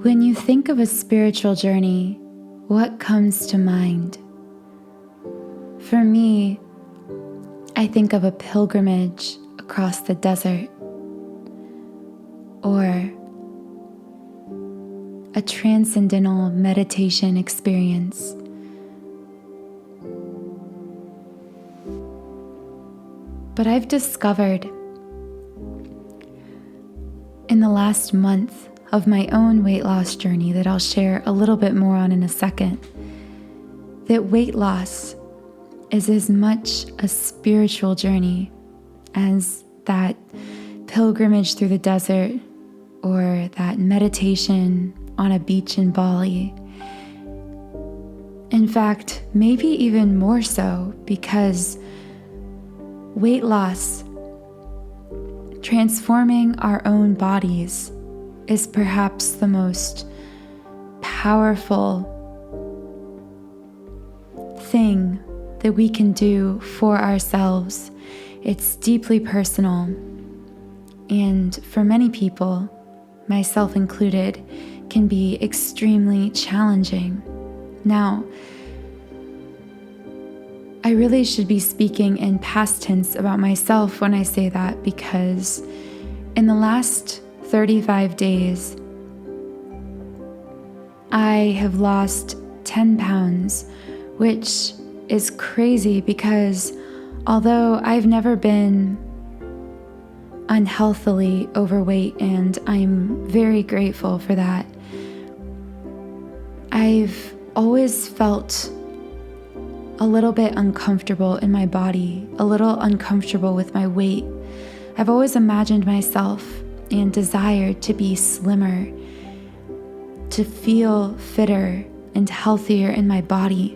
When you think of a spiritual journey, what comes to mind? For me, I think of a pilgrimage across the desert, or a transcendental meditation experience. But I've discovered in the last month of my own weight loss journey that I'll share a little bit more on in a second, that weight loss is as much a spiritual journey as that pilgrimage through the desert or that meditation on a beach in Bali. In fact, maybe even more so, because weight loss, transforming our own bodies, is perhaps the most powerful thing that we can do for ourselves. It's deeply personal, and for many people, myself included, can be extremely challenging. Now, I really should be speaking in past tense about myself when I say that, because in the last 35 days, I have lost 10 pounds, which is crazy because although I've never been unhealthily overweight, and I'm very grateful for that, I've always felt a little bit uncomfortable in my body, a little uncomfortable with my weight. I've always imagined myself and desired to be slimmer, to feel fitter and healthier in my body,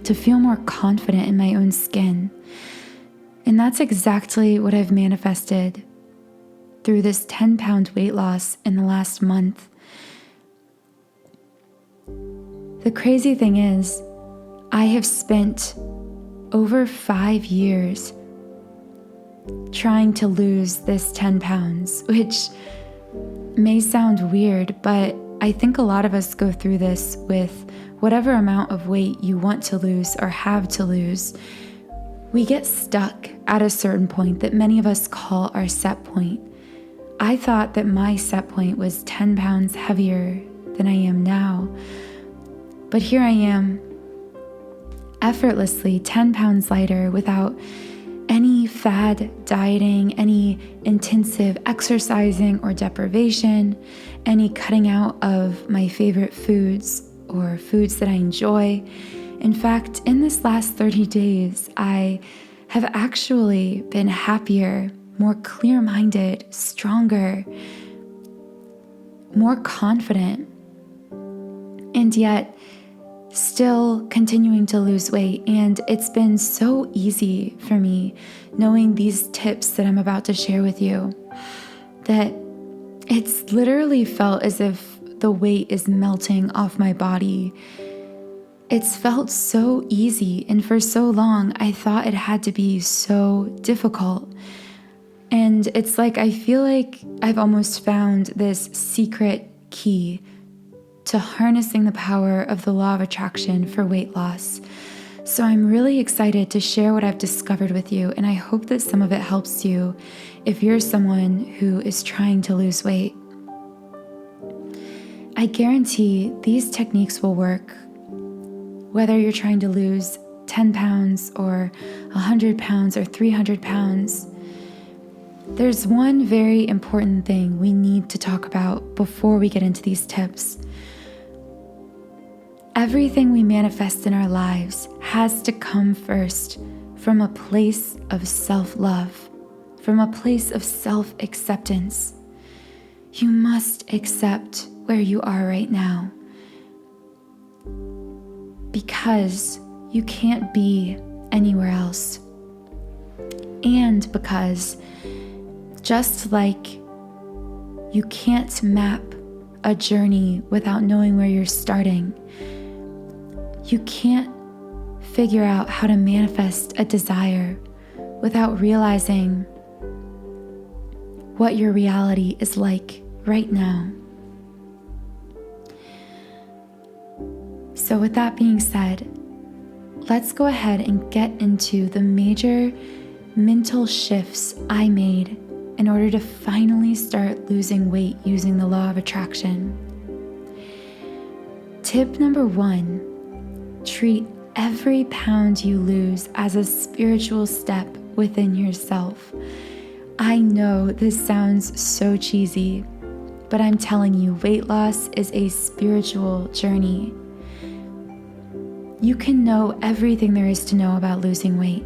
to feel more confident in my own skin. And that's exactly what I've manifested through this 10-pound weight loss in the last month. The crazy thing is, I have spent over 5 years trying to lose this 10 pounds, which may sound weird, but I think a lot of us go through this with whatever amount of weight you want to lose or have to lose. We get stuck at a certain point that many of us call our set point. I thought that my set point was 10 pounds heavier than I am now, but here I am, effortlessly 10 pounds lighter, without any fad dieting, any intensive exercising or deprivation, any cutting out of my favorite foods or foods that I enjoy. In fact, in this last 30 days, I have actually been happier, more clear-minded, stronger, more confident, and yet still continuing to lose weight. And it's been so easy for me, knowing these tips that I'm about to share with you, that it's literally felt as if the weight is melting off my body. It's felt so easy, and for so long I thought it had to be so difficult. And it's like I feel like I've almost found this secret key to harnessing the power of the law of attraction for weight loss. So I'm really excited to share what I've discovered with you, and I hope that some of it helps you if you're someone who is trying to lose weight. I guarantee these techniques will work whether you're trying to lose 10 pounds or 100 pounds or 300 pounds. There's one very important thing we need to talk about before we get into these tips. Everything we manifest in our lives has to come first from a place of self-love, from a place of self-acceptance. You must accept where you are right now, because you can't be anywhere else. And because just like you can't map a journey without knowing where you're starting, you can't figure out how to manifest a desire without realizing what your reality is like right now. So with that being said, let's go ahead and get into the major mental shifts I made in order to finally start losing weight using the law of attraction. Tip number 1, treat every pound you lose as a spiritual step within yourself. I know this sounds so cheesy, but I'm telling you, weight loss is a spiritual journey. You can know everything there is to know about losing weight.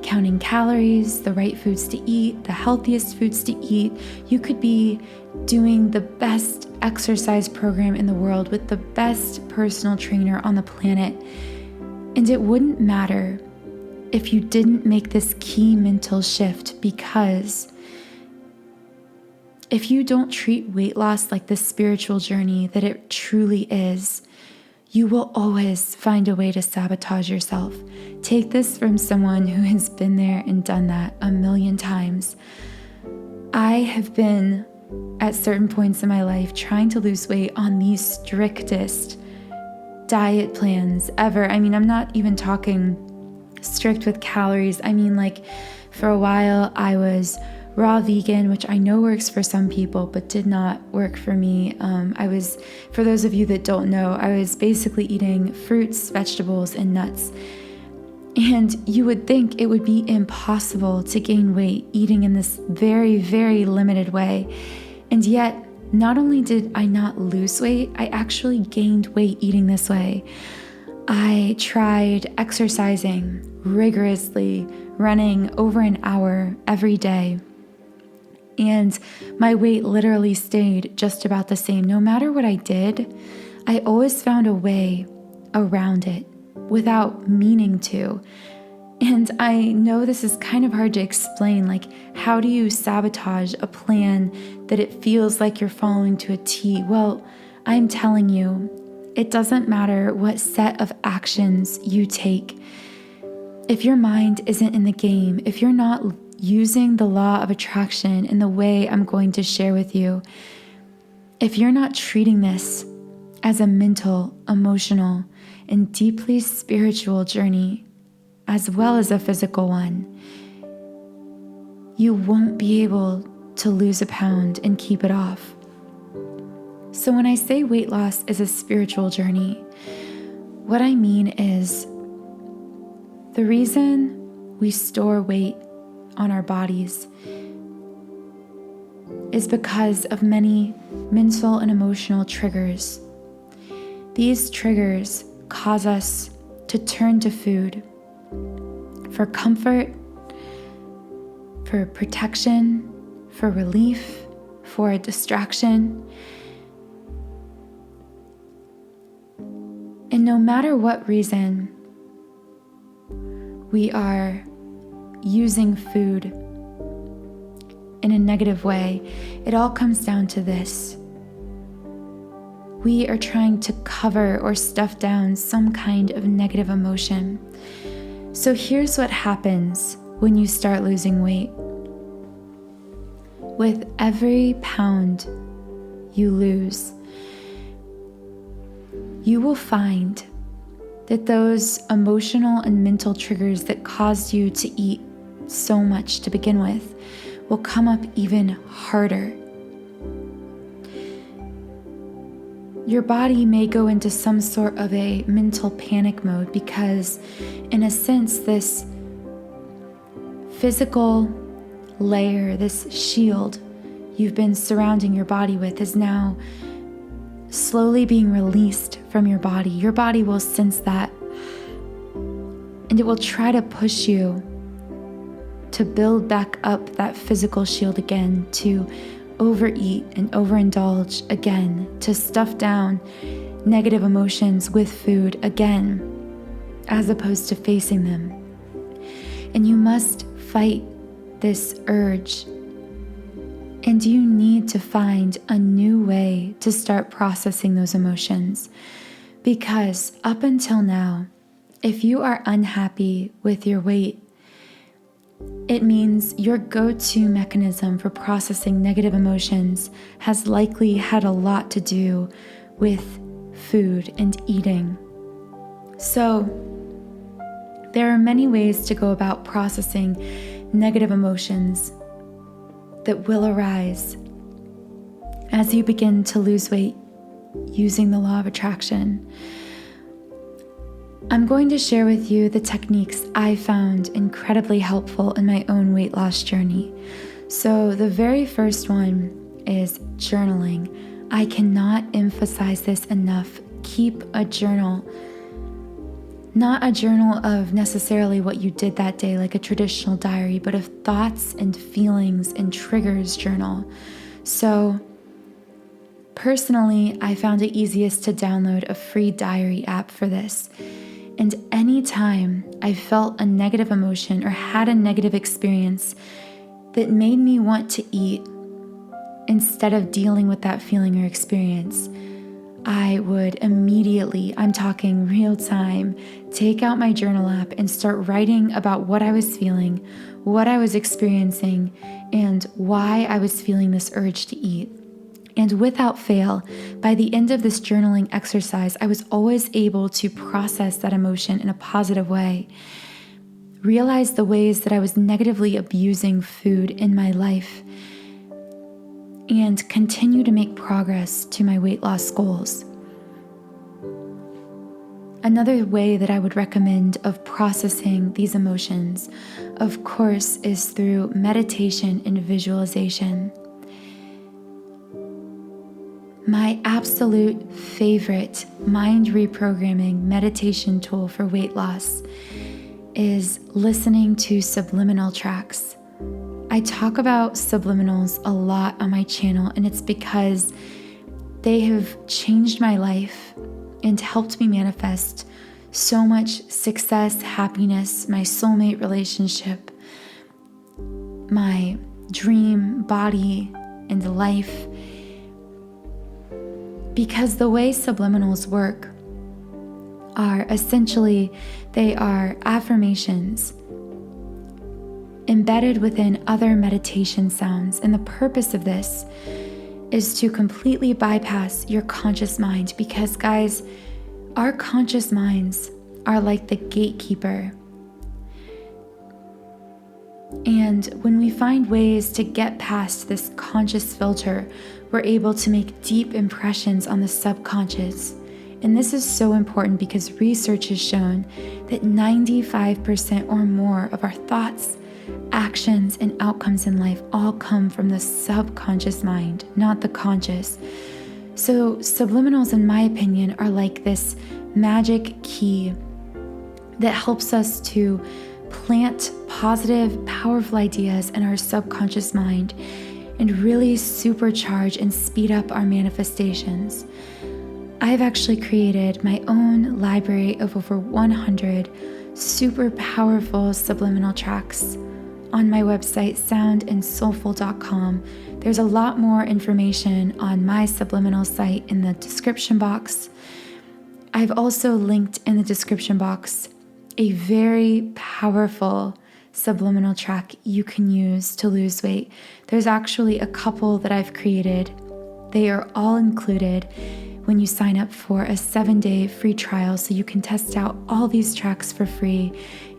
Counting calories, the right foods to eat, the healthiest foods to eat. You could be doing the best exercise program in the world with the best personal trainer on the planet. And it wouldn't matter if you didn't make this key mental shift, because if you don't treat weight loss like the spiritual journey that it truly is, you will always find a way to sabotage yourself. Take this from someone who has been there and done that a million times. I have been at certain points in my life trying to lose weight on the strictest diet plans ever. I mean, I'm not even talking strict with calories. I mean, like, for a while I was raw vegan, which I know works for some people, but did not work for me. For those of you that don't know, I was basically eating fruits, vegetables, and nuts. And you would think it would be impossible to gain weight eating in this very, very limited way. And yet, not only did I not lose weight, I actually gained weight eating this way. I tried exercising rigorously, running over an hour every day. And my weight literally stayed just about the same. No matter what I did, I always found a way around it without meaning to. And I know this is kind of hard to explain. Like, how do you sabotage a plan that it feels like you're following to a T? Well, I'm telling you, it doesn't matter what set of actions you take. If your mind isn't in the game, if you're not using the law of attraction in the way I'm going to share with you, if you're not treating this as a mental, emotional, and deeply spiritual journey, as well as a physical one, you won't be able to lose a pound and keep it off. So when I say weight loss is a spiritual journey, what I mean is the reason we store weight on our bodies is because of many mental and emotional triggers. These triggers cause us to turn to food for comfort, for protection, for relief, for a distraction. And no matter what reason we are using food in a negative way, it all comes down to this. We are trying to cover or stuff down some kind of negative emotion. So here's what happens when you start losing weight. With every pound you lose, you will find that those emotional and mental triggers that caused you to eat so much to begin with will come up even harder. Your body may go into some sort of a mental panic mode because, in a sense, this physical layer, this shield you've been surrounding your body with, is now slowly being released from your body. Your body will sense that, and it will try to push you to build back up that physical shield again, to overeat and overindulge again, to stuff down negative emotions with food again, as opposed to facing them. And you must fight this urge. And you need to find a new way to start processing those emotions. Because up until now, if you are unhappy with your weight, it means your go-to mechanism for processing negative emotions has likely had a lot to do with food and eating. So, there are many ways to go about processing negative emotions that will arise as you begin to lose weight using the law of attraction. I'm going to share with you the techniques I found incredibly helpful in my own weight loss journey. So the very first one is journaling. I cannot emphasize this enough. Keep a journal. Not a journal of necessarily what you did that day, like a traditional diary, but of thoughts and feelings and triggers journal. So personally, I found it easiest to download a free diary app for this. And anytime I felt a negative emotion or had a negative experience that made me want to eat, instead of dealing with that feeling or experience, I would immediately, I'm talking real time, take out my journal app and start writing about what I was feeling, what I was experiencing, and why I was feeling this urge to eat. And without fail, by the end of this journaling exercise, I was always able to process that emotion in a positive way, realize the ways that I was negatively abusing food in my life, and continue to make progress to my weight loss goals. Another way that I would recommend of processing these emotions, of course, is through meditation and visualization. My absolute favorite mind reprogramming meditation tool for weight loss is listening to subliminal tracks. I talk about subliminals a lot on my channel, and it's because they have changed my life and helped me manifest so much success, happiness, my soulmate relationship, my dream body and life. Because the way subliminals work are essentially, they are affirmations embedded within other meditation sounds. And the purpose of this is to completely bypass your conscious mind, because guys, our conscious minds are like the gatekeeper. And when we find ways to get past this conscious filter, we're able to make deep impressions on the subconscious. And this is so important because research has shown that 95% or more of our thoughts, actions, and outcomes in life all come from the subconscious mind, not the conscious. So subliminals, in my opinion, are like this magic key that helps us to plant positive, powerful ideas in our subconscious mind and really supercharge and speed up our manifestations. I've actually created my own library of over 100 super powerful subliminal tracks on my website, soundandsoulful.com. There's a lot more information on my subliminal site in the description box. I've also linked in the description box a very powerful subliminal track you can use to lose weight. There's actually a couple that I've created. They are all included when you sign up for a 7-day free trial, so you can test out all these tracks for free.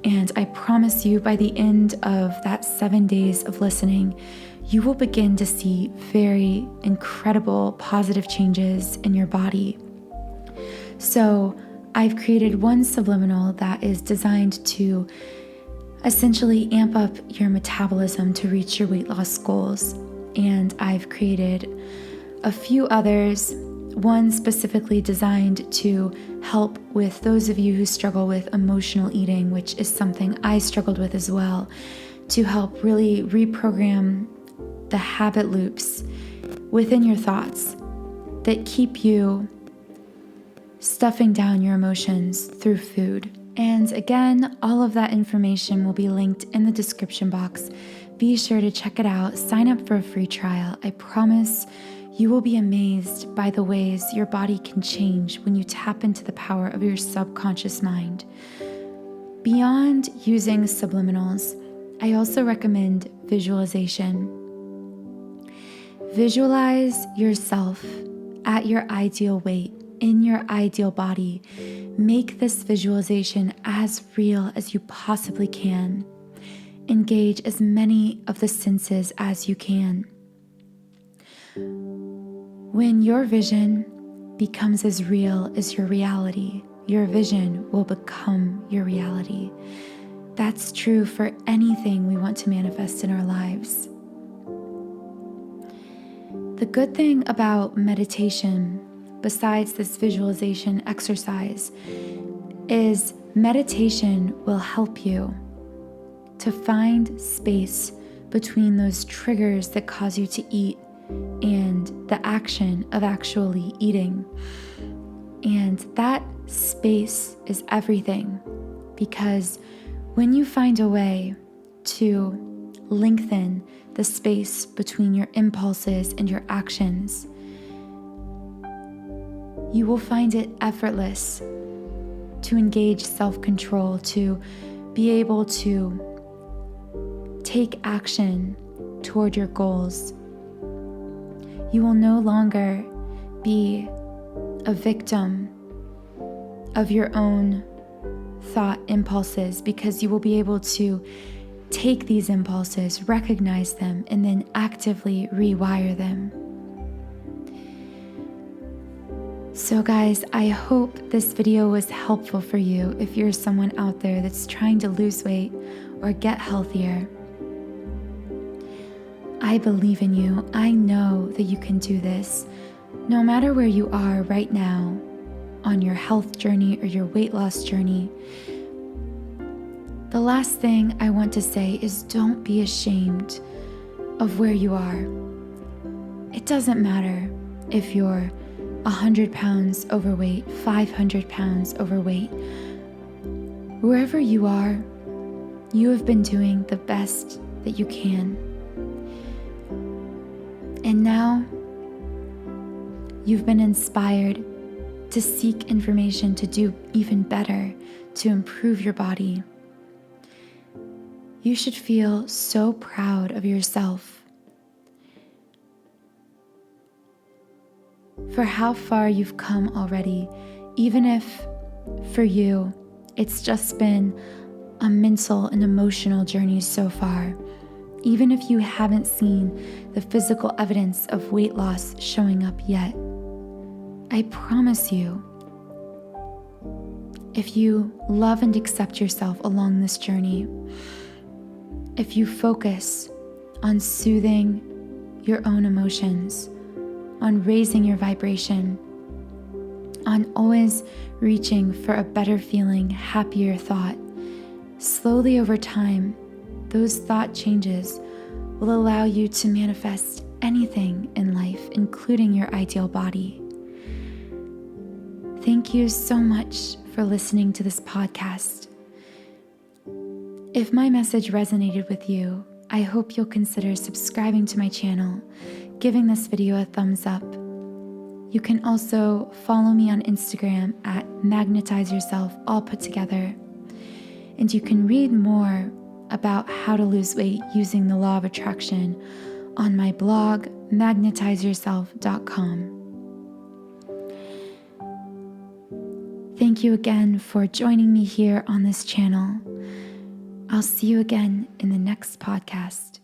And I promise you, by the end of that 7 days of listening, you will begin to see very incredible positive changes in your body. So I've created one subliminal that is designed to essentially amp up your metabolism to reach your weight loss goals. And I've created a few others, one specifically designed to help with those of you who struggle with emotional eating, which is something I struggled with as well, to help really reprogram the habit loops within your thoughts that keep you stuffing down your emotions through food. And again, all of that information will be linked in the description box. Be sure to check it out. Sign up for a free trial. I promise you will be amazed by the ways your body can change when you tap into the power of your subconscious mind. Beyond using subliminals, I also recommend visualization. Visualize yourself at your ideal weight in your ideal body. Make this visualization as real as you possibly can. Engage as many of the senses as you can. When your vision becomes as real as your reality, your vision will become your reality. That's true for anything we want to manifest in our lives. The good thing about meditation, besides this visualization exercise, is meditation will help you to find space between those triggers that cause you to eat and the action of actually eating. And that space is everything, because when you find a way to lengthen the space between your impulses and your actions, you will find it effortless to engage self-control, to be able to take action toward your goals. You will no longer be a victim of your own thought impulses, because you will be able to take these impulses, recognize them, and then actively rewire them. So guys, I hope this video was helpful for you if you're someone out there that's trying to lose weight or get healthier. I believe in you. I know that you can do this. No matter where you are right now on your health journey or your weight loss journey, the last thing I want to say is don't be ashamed of where you are. It doesn't matter if you're 100 pounds overweight, 500 pounds overweight. Wherever you are, you have been doing the best that you can. And now you've been inspired to seek information to do even better, to improve your body. You should feel so proud of yourself for how far you've come already, even if for you it's just been a mental and emotional journey so far. Even if you haven't seen the physical evidence of weight loss showing up yet, I promise you, if you love and accept yourself along this journey, if you focus on soothing your own emotions, on raising your vibration, on always reaching for a better feeling, happier thought, slowly over time, those thought changes will allow you to manifest anything in life, including your ideal body. Thank you so much for listening to this podcast. If my message resonated with you, I hope you'll consider subscribing to my channel, giving this video a thumbs up. You can also follow me on Instagram at Magnetize Yourself, all put together. And you can read more about how to lose weight using the law of attraction on my blog, magnetizeyourself.com. Thank you again for joining me here on this channel. I'll see you again in the next podcast.